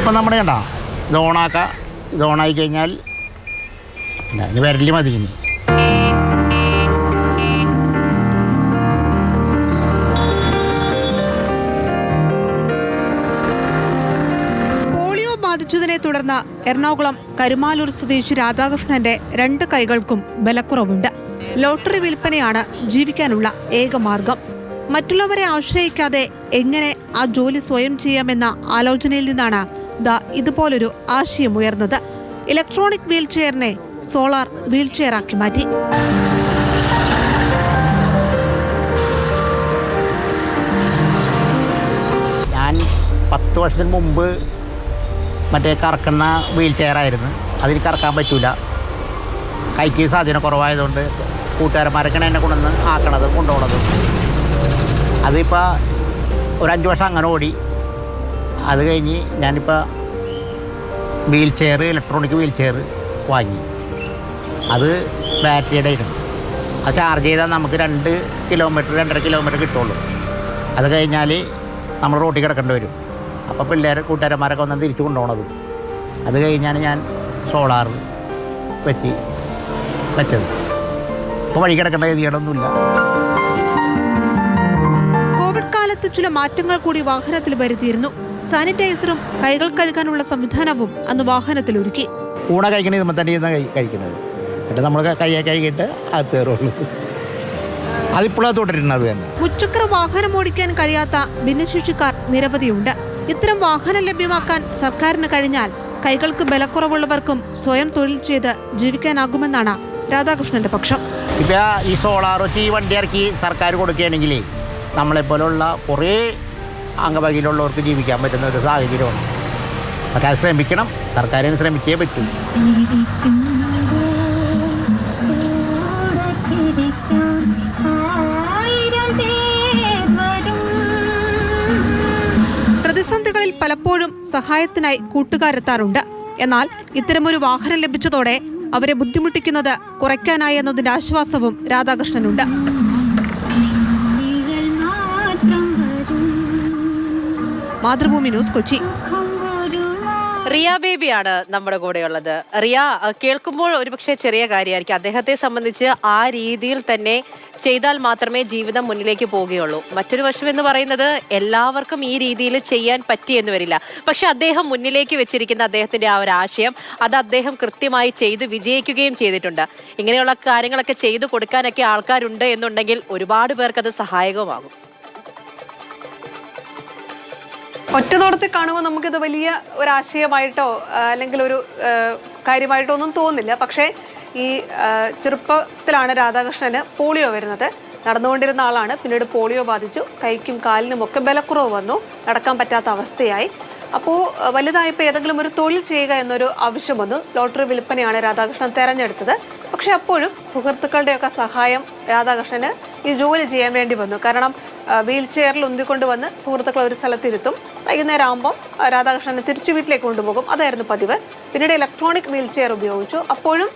ഇതിപ്പോൾ നമ്മുടെ കണ്ടോ ഇത് ഓണാക്കാം. ഇത് ഓണായി കഴിഞ്ഞാൽ ഇനി വിരൽ മതി. ഇനി പോളിയോ ബാധിച്ചതിനെ തുടർന്ന് എറണാകുളം കരുമാലൂർ സ്വദേശി രാധാകൃഷ്ണന്റെ 2 കൈകൾക്കും ബലക്കുറവുണ്ട്. ലോട്ടറി വിൽപ്പനയാണ് ജീവിക്കാനുള്ള ഏക മാർഗം. മറ്റുള്ളവരെ ആശ്രയിക്കാതെ എങ്ങനെ ആ ജോലി സ്വയം ചെയ്യാമെന്ന ആലോചനയിൽ നിന്നാണ് ഇതുപോലൊരു ആശയം ഉയർന്നത്. ഇലക്ട്രോണിക് വീൽ ചെയറിനെ സോളാർ വീൽ ചെയറാക്കി മാറ്റി. ഞാൻ 10 വർഷത്തിന് മുമ്പ് മറ്റേ കറക്കുന്ന വീൽ ചെയറായിരുന്നു. അതിൽ കറക്കാൻ പറ്റൂല. കൈക്ക് സാധ്യത കുറവായതുകൊണ്ട് കൂട്ടുകാരന്മാരൊക്കെയാണ് എന്നെ കൊണ്ടുപോകണതും. അതിപ്പോൾ ഒരു 5 വർഷം അങ്ങനെ ഓടി. അത് കഴിഞ്ഞ് ഞാനിപ്പോൾ wheel chair, electronic wheel chair വാങ്ങി. അത് ബാറ്ററിയുടെ ആയിരുന്നു. അത് ചാർജ് ചെയ്താൽ നമുക്ക് 2 കിലോമീറ്റർ 2.5 കിലോമീറ്റർ കിട്ടുള്ളൂ. അത് കഴിഞ്ഞാൽ നമ്മൾ റോട്ടിൽ കിടക്കേണ്ടി വരും. അപ്പോൾ കൂട്ടുകാരന്മാരൊക്കെ ഒന്നും തിരിച്ചു കൊണ്ടുപോകണത്. അത് കഴിഞ്ഞാണ് ഞാൻ സോളാർ വെച്ചത്. ഇപ്പോൾ വഴി കിടക്കേണ്ട ഗതികേടൊന്നുമില്ല. കോവിഡ് കാലത്ത് ചില മാറ്റങ്ങൾ കൂടി വാഹനത്തിൽ വരുത്തിയിരുന്നു. സാനിറ്റൈസറും കൈകൾ കഴുകാനുള്ള സംവിധാനവും അന്ന് വാഹനത്തിൽ ഒരുക്കി. ഊണ കഴിക്കണ ഇതുമ്പോൾ തന്നെ ഇരുന്ന് കഴിക്കുന്നത്. എന്നിട്ട് നമ്മൾ കഴുകിയിട്ട് അത് കയറുള്ളൂ. അതിപ്പോഴാണ് തുടരുന്നത് തന്നെ. മുച്ചക്ര വാഹനം ഓടിക്കാൻ കഴിയാത്ത ഭിന്നശേഷിക്കാർ നിരവധിയുണ്ട്. ഇത്തരം വാഹനം ലഭ്യമാക്കാൻ സർക്കാരിന് കഴിഞ്ഞാൽ കൈകൾക്ക് ബലക്കുറവുള്ളവർക്കും സ്വയം തൊഴിൽ ചെയ്ത് ജീവിക്കാനാകുമെന്നാണ് രാധാകൃഷ്ണന്റെ പക്ഷം. ഇപ്പം ഈ സോളാർ വെച്ച് ഈ വണ്ടി ഇറക്കി സർക്കാർ കൊടുക്കുകയാണെങ്കിൽ നമ്മളെപ്പോലുള്ള കുറേ അംഗവൈകല്യമുള്ളവർക്ക് ജീവിക്കാൻ പറ്റുന്ന ഒരു സാഹചര്യമാണ്. പക്ഷേ അത് ശ്രമിക്കണം. സർക്കാരിന് ശ്രമിച്ചേ പറ്റൂ. പ്രതിസന്ധികളിൽ പലപ്പോഴും സഹായത്തിനായി കൂട്ടുകാരെത്താറുണ്ട്. എന്നാൽ ഇത്തരമൊരു വാഹനം ലഭിച്ചതോടെ അവരെ ബുദ്ധിമുട്ടിക്കുന്നത് കുറയ്ക്കാനായി എന്നതിന്റെ ആശ്വാസവും രാധാകൃഷ്ണനുണ്ട്. മാതൃഭൂമി ന്യൂസ്, കൊച്ചി. റിയ ബേബിയാണ് നമ്മുടെ കൂടെയുള്ളത്. റിയ, കേൾക്കുമ്പോൾ ഒരുപക്ഷെ ചെറിയ കാര്യമായിരിക്കും. അദ്ദേഹത്തെ സംബന്ധിച്ച് ആ രീതിയിൽ തന്നെ ചെയ്താൽ മാത്രമേ ജീവിതം മുന്നിലേക്ക് പോവുകയുള്ളൂ. മറ്റൊരു വശം എന്ന് പറയുന്നത് എല്ലാവർക്കും ഈ രീതിയിൽ ചെയ്യാൻ പറ്റിയെന്ന് വരില്ല. പക്ഷെ അദ്ദേഹം മുന്നിലേക്ക് വെച്ചിരിക്കുന്ന അദ്ദേഹത്തിന്റെ ആ ഒരു ആശയം, അത് അദ്ദേഹം കൃത്യമായി ചെയ്ത് വിജയിക്കുകയും ചെയ്തിട്ടുണ്ട്. ഇങ്ങനെയുള്ള കാര്യങ്ങളൊക്കെ ചെയ്തു കൊടുക്കാനൊക്കെ ആൾക്കാരുണ്ട് എന്നുണ്ടെങ്കിൽ ഒരുപാട് പേർക്ക് അത് സഹായകമാകും. ഒറ്റ നോട്ടത്തിൽ കാണുമ്പോൾ നമുക്കിത് വലിയ ഒരാശയമായിട്ടോ അല്ലെങ്കിൽ ഒരു കാര്യമായിട്ടോ ഒന്നും തോന്നില്ല. പക്ഷേ ഈ ചെറുപ്പത്തിലാണ് രാധാകൃഷ്ണന് പോളിയോ വരുന്നത്. നടന്നുകൊണ്ടിരുന്ന ആളാണ്. പിന്നീട് പോളിയോ ബാധിച്ചു. കൈക്കും കാലിനും ഒക്കെ ബലക്കുറവ് വന്നു. നടക്കാൻ പറ്റാത്ത അവസ്ഥയായി. അപ്പോൾ വലുതായപ്പോൾ ഏതെങ്കിലും ഒരു തൊഴിൽ ചെയ്യുക എന്നൊരു ആവശ്യം വന്നു. ലോട്ടറി വിൽപ്പനയാണ് രാധാകൃഷ്ണൻ തിരഞ്ഞെടുത്തത്. പക്ഷെ അപ്പോഴും സുഹൃത്തുക്കളുടെയൊക്കെ സഹായം രാധാകൃഷ്ണന് ഈ ജോലി ചെയ്യാൻ വേണ്ടി വന്നു. കാരണം വീൽ ചെയറിൽ ഉന്തിക്കൊണ്ട് വന്ന് സുഹൃത്തുക്കൾ ഒരു സ്ഥലത്തിരുത്തും. വൈകുന്നേരം ആകുമ്പോൾ രാധാകൃഷ്ണനെ തിരിച്ചു വീട്ടിലേക്ക് കൊണ്ടുപോകും. അതായിരുന്നു പതിവ്. പിന്നീട് ഇലക്ട്രോണിക് വീൽ ചെയർ ഉപയോഗിച്ചു. അപ്പോഴും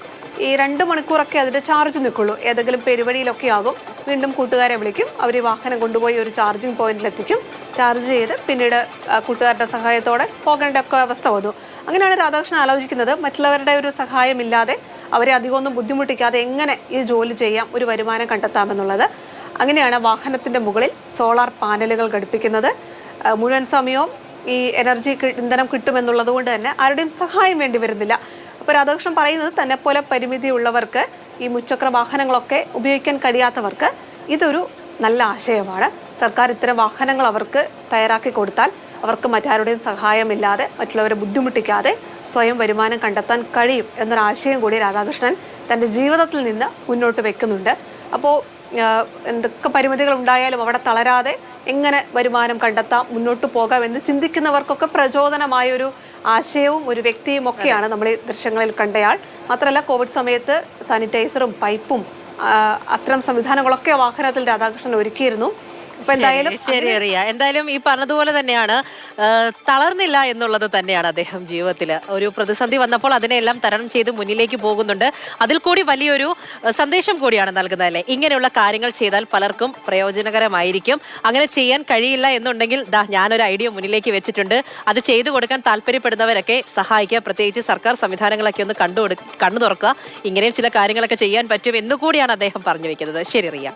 ഈ 2 മണിക്കൂറൊക്കെ അതിൻ്റെ ചാർജ് നിൽക്കുള്ളൂ. ഏതെങ്കിലും പെരുവഴിയിലൊക്കെ ആകും. വീണ്ടും കൂട്ടുകാരെ വിളിക്കും. അവർ വാഹനം കൊണ്ടുപോയി ഒരു ചാർജിങ് പോയിന്റിലെത്തിക്കും. ചാർജ് ചെയ്ത് പിന്നീട് കൂട്ടുകാരുടെ സഹായത്തോടെ പോകേണ്ട ഒക്കെ അവസ്ഥ വന്നു. അങ്ങനെയാണ് രാധാകൃഷ്ണൻ ആലോചിക്കുന്നത്, മറ്റുള്ളവരുടെ ഒരു സഹായമില്ലാതെ അവരെ അധികമൊന്നും ബുദ്ധിമുട്ടിക്കാതെ എങ്ങനെ ഈ ജോലി ചെയ്യാം, ഒരു വരുമാനം കണ്ടെത്താമെന്നുള്ളത്. അങ്ങനെയാണ് വാഹനത്തിൻ്റെ മുകളിൽ സോളാർ പാനലുകൾ ഘടിപ്പിക്കുന്നത്. മുഴുവൻ സമയവും ഈ എനർജി ഇന്ധനം കിട്ടുമെന്നുള്ളത് കൊണ്ട് തന്നെ ആരുടെയും സഹായം വേണ്ടി വരുന്നില്ല. അപ്പോൾ രാധാകൃഷ്ണൻ പറയുന്നത്, തന്നെ പോലെ പരിമിതിയുള്ളവർക്ക്, ഈ മുച്ചക്ര വാഹനങ്ങളൊക്കെ ഉപയോഗിക്കാൻ കഴിയാത്തവർക്ക് ഇതൊരു നല്ല ആശയമാണ്. സർക്കാർ ഇത്തരം വാഹനങ്ങൾ അവർക്ക് തയ്യാറാക്കി കൊടുത്താൽ അവർക്ക് മറ്റാരുടെയും സഹായമില്ലാതെ മറ്റുള്ളവരെ ബുദ്ധിമുട്ടിക്കാതെ സ്വയം വരുമാനം കണ്ടെത്താൻ കഴിയും എന്നൊരാശയം കൂടി രാധാകൃഷ്ണൻ തൻ്റെ ജീവിതത്തിൽ നിന്ന് മുന്നോട്ട് വെക്കുന്നുണ്ട്. അപ്പോൾ എന്തൊക്കെ പരിമിതികൾ ഉണ്ടായാലും അവിടെ തളരാതെ എങ്ങനെ വരുമാനം കണ്ടെത്താം, മുന്നോട്ട് പോകാം എന്ന് ചിന്തിക്കുന്നവർക്കൊക്കെ പ്രചോദനമായൊരു ആശയവും ഒരു വ്യക്തിയും ഒക്കെയാണ് നമ്മൾ ഈ ദൃശ്യങ്ങളിൽ കണ്ടയാൾ. മാത്രമല്ല കോവിഡ് സമയത്ത് സാനിറ്റൈസറും പൈപ്പും അത്തരം സംവിധാനങ്ങളൊക്കെ വാഹനത്തിൽ രാധാകൃഷ്ണൻ ഒരുക്കിയിരുന്നു. അപ്പൊ എന്തായാലും ശരി റിയ, എന്തായാലും ഈ പറഞ്ഞതുപോലെ തന്നെയാണ്, തളർന്നില്ല എന്നുള്ളത് തന്നെയാണ് അദ്ദേഹം ജീവിതത്തിൽ ഒരു പ്രതിസന്ധി വന്നപ്പോൾ അതിനെല്ലാം തരണം ചെയ്ത് മുന്നിലേക്ക് പോകുന്നുണ്ട്. അതിൽ കൂടി വലിയൊരു സന്ദേശം കൂടിയാണ് നൽകുന്നത് അല്ലേ? ഇങ്ങനെയുള്ള കാര്യങ്ങൾ ചെയ്താൽ പലർക്കും പ്രയോജനകരമായിരിക്കും. അങ്ങനെ ചെയ്യാൻ കഴിയില്ല എന്നുണ്ടെങ്കിൽ ഞാനൊരു ഐഡിയ മുന്നിലേക്ക് വെച്ചിട്ടുണ്ട്, അത് ചെയ്തു കൊടുക്കാൻ താല്പര്യപ്പെടുന്നവരൊക്കെ സഹായിക്കുക. പ്രത്യേകിച്ച് സർക്കാർ സംവിധാനങ്ങളൊക്കെ ഒന്ന് കണ്ണു തുറക്കുക. ഇങ്ങനെയും ചില കാര്യങ്ങളൊക്കെ ചെയ്യാൻ പറ്റും എന്നുകൂടിയാണ് അദ്ദേഹം പറഞ്ഞു വെക്കുന്നത്. ശരി റിയ.